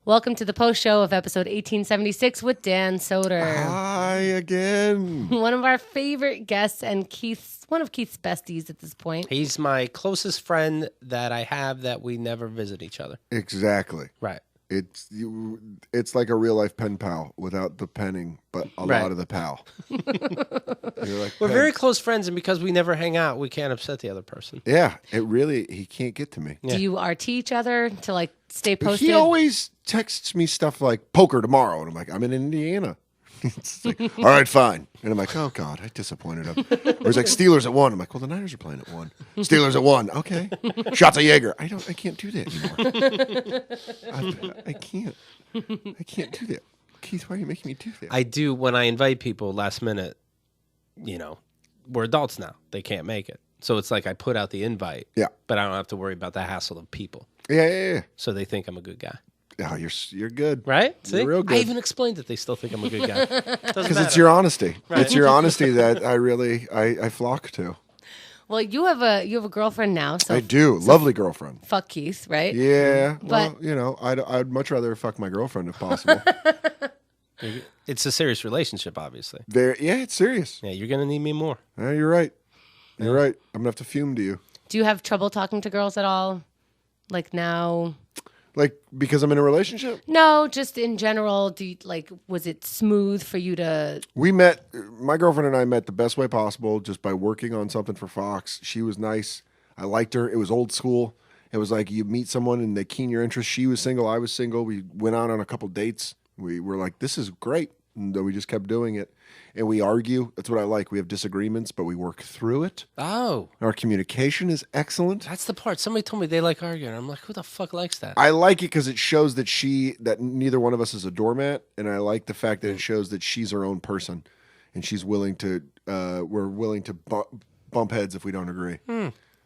Welcome to the post show of episode 1876 with Dan Soder. Hi again. One of our favorite guests and one of Keith's besties at this point. He's my closest friend that I have that we never visit each other. Exactly. Right. It's like a real life pen pal without the penning, but a lot of the pal. You're like, We're very close friends, and because we never hang out, we can't upset the other person. Yeah, he can't get to me. Do you RT each other to stay posted? He always texts me stuff like poker tomorrow, and I'm like, I'm in Indiana. It's like, all right, fine. And I'm like, oh God, I disappointed him. Or he's like, Steelers at 1. I'm like, well, the Niners are playing at 1. Steelers at 1. Okay. Shots of Jaeger. I can't do that anymore. I can't do that. Keith, why are you making me do that? I do when I invite people last minute. We're adults now; they can't make it, so it's like I put out the invite. Yeah, but I don't have to worry about the hassle of people. Yeah. So they think I'm a good guy. Oh, you're good, right? See, you're real good. I even explained that they still think I'm a good guy because it's your honesty. Right? It's your honesty that I flock to. Well, you have a girlfriend now. So I do. Lovely girlfriend. Fuck Keith, right? Yeah. But, well, I'd much rather fuck my girlfriend if possible. It's a serious relationship, obviously. It's serious. Yeah, you're gonna need me more. Yeah, you're right. You're right. I'm gonna have to fume to you. Do you have trouble talking to girls at all? Like now? Like because I'm in a relationship? No, just in general. Was it smooth for you to? We met. My girlfriend and I met the best way possible, just by working on something for Fox. She was nice. I liked her. It was old school. It was like you meet someone and they keen your interest. She was single. I was single. We went out on a couple dates. We were like, this is great. And we just kept doing it. And we argue. That's what I like. We have disagreements, but we work through it. Oh. Our communication is excellent. That's the part. Somebody told me they like arguing. I'm like, who the fuck likes that? I like it because it shows that neither one of us is a doormat. And I like the fact that it shows that she's her own person. And she's willing to, we're willing to bump heads if we don't agree.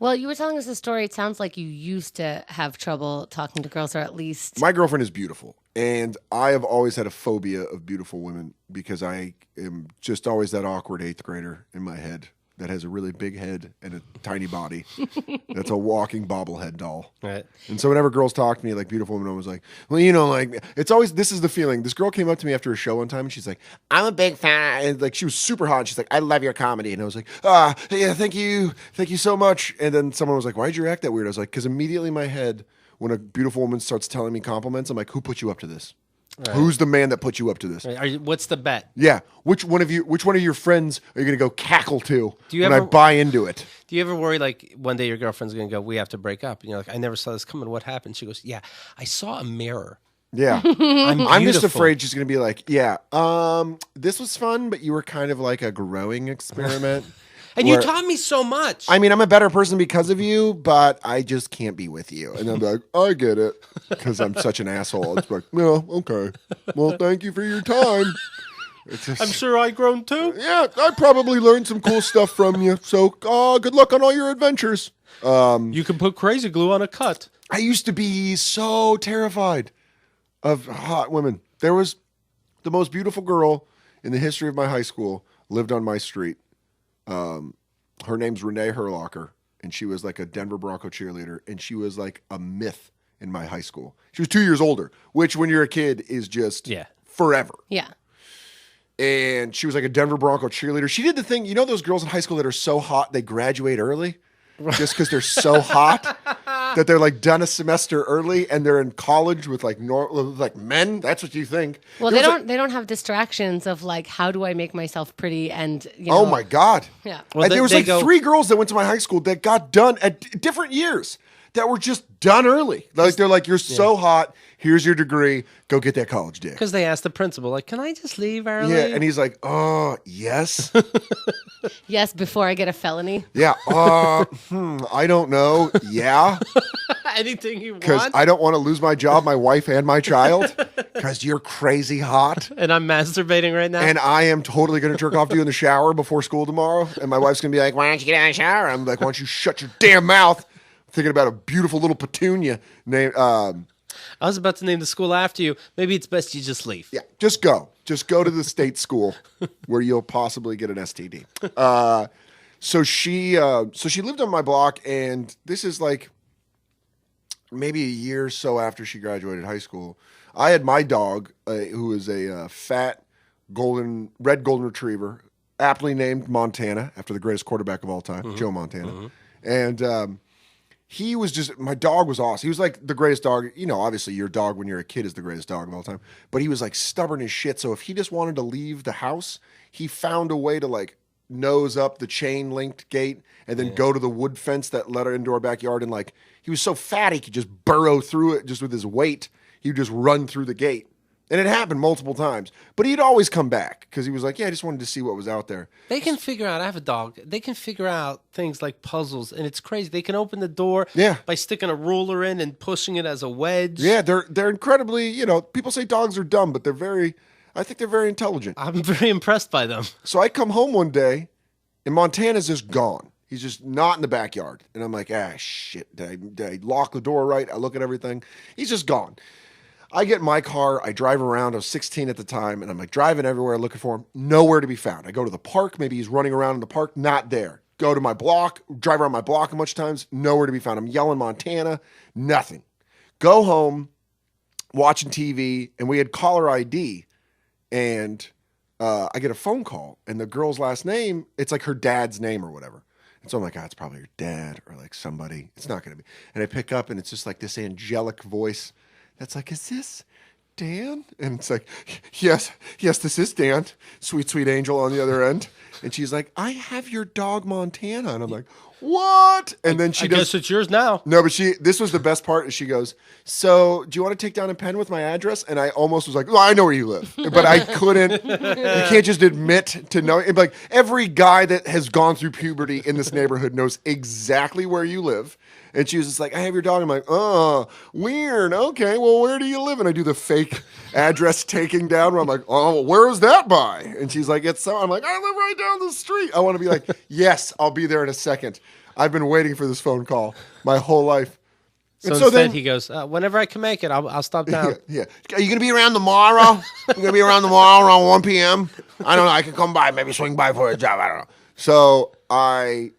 Well, you were telling us a story. It sounds like you used to have trouble talking to girls, or at least... My girlfriend is beautiful, and I have always had a phobia of beautiful women because I am just always that awkward 8th grader in my head that has a really big head and a tiny body. That's a walking bobblehead doll. Right. And so whenever girls talk to me like beautiful women, I was like, well, it's always, this is the feeling. This girl came up to me after a show one time and she's like, I'm a big fan. And she was super hot. And she's like, I love your comedy. And I was like, yeah, thank you. Thank you so much. And then someone was like, why'd you act that weird? I was like, because immediately in my head, when a beautiful woman starts telling me compliments, I'm like, who put you up to this? Right. Who's the man that put you up to this? Right. What's the bet? Yeah. Which one of your friends are you going to go cackle to I buy into it? Do you ever worry like one day your girlfriend's going to go, we have to break up? And you're like, I never saw this coming. What happened? She goes, yeah, I saw a mirror. Yeah. I'm just afraid she's going to be like, yeah, this was fun, but you were kind of like a growing experiment. And you taught me so much. I mean, I'm a better person because of you, but I just can't be with you. And I'm like, I get it, because I'm such an asshole. It's like, yeah, okay. Well, thank you for your time. I'm sure I've grown too. Yeah, I probably learned some cool stuff from you. So good luck on all your adventures. You can put crazy glue on a cut. I used to be so terrified of hot women. There was the most beautiful girl in the history of my high school lived on my street. Her name's Renee Herlocker, and she was like a Denver Bronco cheerleader, and she was like a myth in my high school. She was 2 years older, which when you're a kid is just forever. Yeah. And she was like a Denver Bronco cheerleader. She did the thing, those girls in high school that are so hot they graduate early? Just because they're so hot that they're like done a semester early and they're in college with like men. That's what you think. Well, they don't have distractions of like, how do I make myself pretty? And oh my God. Yeah. Well, and there was 3 girls that went to my high school that got done at different years that were just done early. Like they're like, you're so hot. Here's your degree. Go get that college dick. Because they asked the principal, like, can I just leave early? Yeah, and he's like, oh, yes. Yes, before I get a felony. Yeah. I don't know. Yeah. Anything you want. Because I don't want to lose my job, my wife, and my child. Because you're crazy hot. And I'm masturbating right now. And I am totally going to jerk off to you in the shower before school tomorrow. And my wife's going to be like, why don't you get out of the shower? I'm like, why don't you shut your damn mouth? I'm thinking about a beautiful little petunia named... I was about to name the school after you. Maybe it's best you just leave. Yeah, just go. Just go to the state school where you'll possibly get an STD. So she lived on my block, and this is like maybe a year or so after she graduated high school. I had my dog, who is a fat red golden retriever, aptly named Montana after the greatest quarterback of all time, Joe Montana. And he was just, my dog was awesome. He was like the greatest dog. You know, obviously your dog when you're a kid is the greatest dog of all time. But he was like stubborn as shit. So if he just wanted to leave the house, he found a way to like nose up the chain linked gate and then go to the wood fence that led into our backyard. And like, he was so fat, he could just burrow through it just with his weight. He would just run through the gate. And it happened multiple times. But he'd always come back because he was like, yeah, I just wanted to see what was out there. They can figure out, I have a dog, they can figure out things like puzzles, and it's crazy. They can open the door by sticking a ruler in and pushing it as a wedge. Yeah, they're incredibly, you know, people say dogs are dumb, but I think they're very intelligent. I'm very impressed by them. So I come home one day, and Montana's just gone. He's just not in the backyard. And I'm like, shit, did I lock the door right? I look at everything. He's just gone. I get in my car, I drive around, I was 16 at the time, and I'm like driving everywhere looking for him, nowhere to be found. I go to the park, maybe he's running around in the park, not there. Go to my block, drive around my block a bunch of times, nowhere to be found. I'm yelling Montana, nothing. Go home, watching TV, and we had caller ID, and I get a phone call, and the girl's last name, it's like her dad's name or whatever. And so I'm like, it's probably your dad or like somebody. It's not going to be. And I pick up, and it's just like this angelic voice that's like, is this Dan? And it's like, yes, this is Dan. Sweet, sweet angel on the other end. And she's like, I have your dog Montana. And I'm like, what? And then I guess it's yours now. No, but this was the best part. Is she goes, so do you want to take down a pen with my address? And I almost was like, well, I know where you live. But I couldn't. You can't just admit to know. Like every guy that has gone through puberty in this neighborhood knows exactly where you live. And she was just like, I have your dog. I'm like, oh, weird. Okay, well, where do you live? And I do the fake address taking down where I'm like, oh, where is that by? And she's like, it's so. I'm like, I live right down the street. I want to be like, yes, I'll be there in a second. I've been waiting for this phone call my whole life. So instead he goes, whenever I can make it, I'll stop down. Yeah. Are you going to be around tomorrow? You're going to be around tomorrow around 1 p.m.? I don't know. I can come by, maybe swing by for a job. I don't know. So I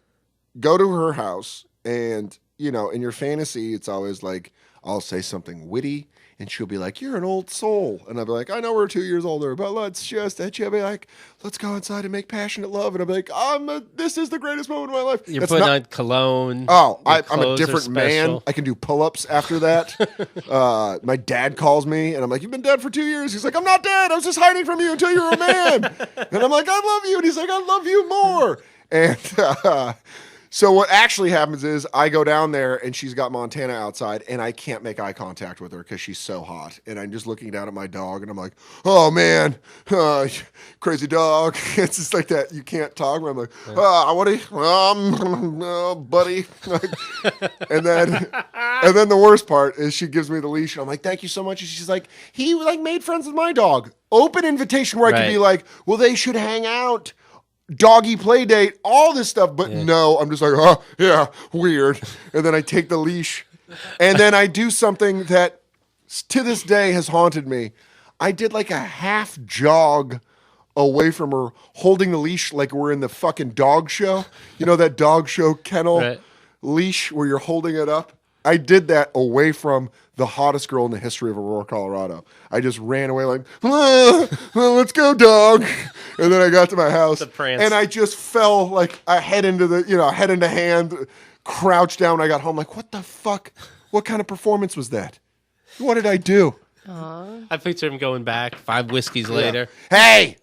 go to her house and, you know, in your fantasy, it's always like, I'll say something witty and she'll be like, you're an old soul. And I'll be like, I know we're 2 years older, but let's just, and she'll be like, let's go inside and make passionate love. And I'll be like, this is the greatest moment of my life. You're putting on cologne. Oh, I'm a different man. I can do pull-ups after that. My dad calls me and I'm like, you've been dead for 2 years. He's like, I'm not dead. I was just hiding from you until you were a man. And I'm like, I love you. And he's like, I love you more. And, so what actually happens is I go down there and she's got Montana outside and I can't make eye contact with her because she's so hot. And I'm just looking down at my dog and I'm like, oh man, crazy dog. It's just like that. You can't talk. I'm like, what are you, buddy? and then the worst part is she gives me the leash and I'm like, thank you so much. And she's like, he like made friends with my dog. Open invitation where I could be like, well, they should hang out. Doggy play date, all this stuff, but no, I'm just like, oh, yeah, weird. And then I take the leash, and then I do something that to this day has haunted me. I did like a half jog away from her, holding the leash like we're in the fucking dog show. You know that dog show kennel leash where you're holding it up? I did that away from the hottest girl in the history of Aurora, Colorado. I just ran away like, let's go, dog. And then I got to my house and I just fell like a head into head into hand, crouched down. I got home like, what the fuck? What kind of performance was that? What did I do? Aww. I picture him going back 5 whiskeys later. Hey,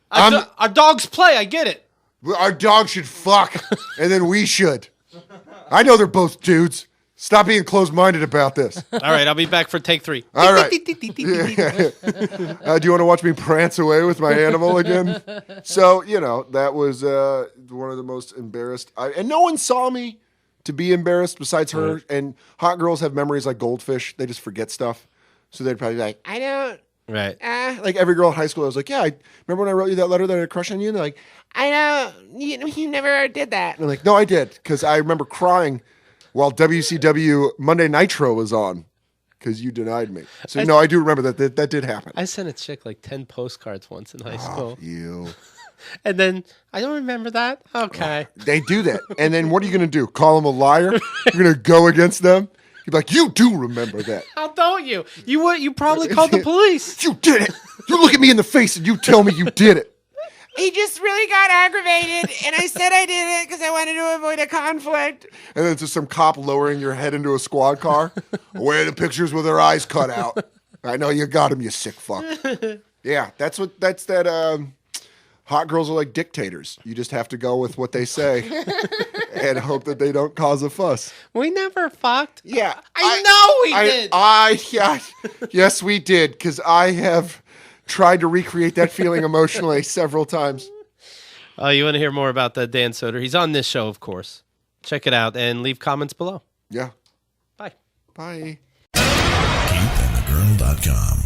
our dogs play. I get it. Our dog should fuck and then we should. I know they're both dudes. Stop being closed-minded about this. All right, I'll be back for take 3. All right. Do you want to watch me prance away with my animal again? So, that was one of the most embarrassed. And no one saw me to be embarrassed besides her. Right. And hot girls have memories like goldfish. They just forget stuff. So they'd probably be like, I don't. Right. Like every girl in high school, I was like, yeah, I remember when I wrote you that letter that I had a crush on you? And they're like, I know. You never did that. And I'm like, no, I did. Because I remember crying while WCW Monday Nitro was on because you denied me. So, I do remember that did happen. I sent a chick like 10 postcards once in high school. You. And then, I don't remember that. Okay. They do that. And then what are you going to do? Call them a liar? You're going to go against them? You'd be like, you do remember that. How don't you? You probably called the police. You did it. You look at me in the face and you tell me you did it. He just really got aggravated, and I said I did it because I wanted to avoid a conflict. And then just some cop lowering your head into a squad car. Away the pictures with their eyes cut out. I know you got him, you sick fuck. Yeah, that's that. Hot girls are like dictators. You just have to go with what they say and hope that they don't cause a fuss. We never fucked. Yeah, I know we did. Yeah, yes, we did, because I have tried to recreate that feeling emotionally several times. Oh, you want to hear more about that Dan Soder? He's on this show, of course. Check it out and leave comments below. Yeah. Bye. Bye. KeithAndTheGirl.com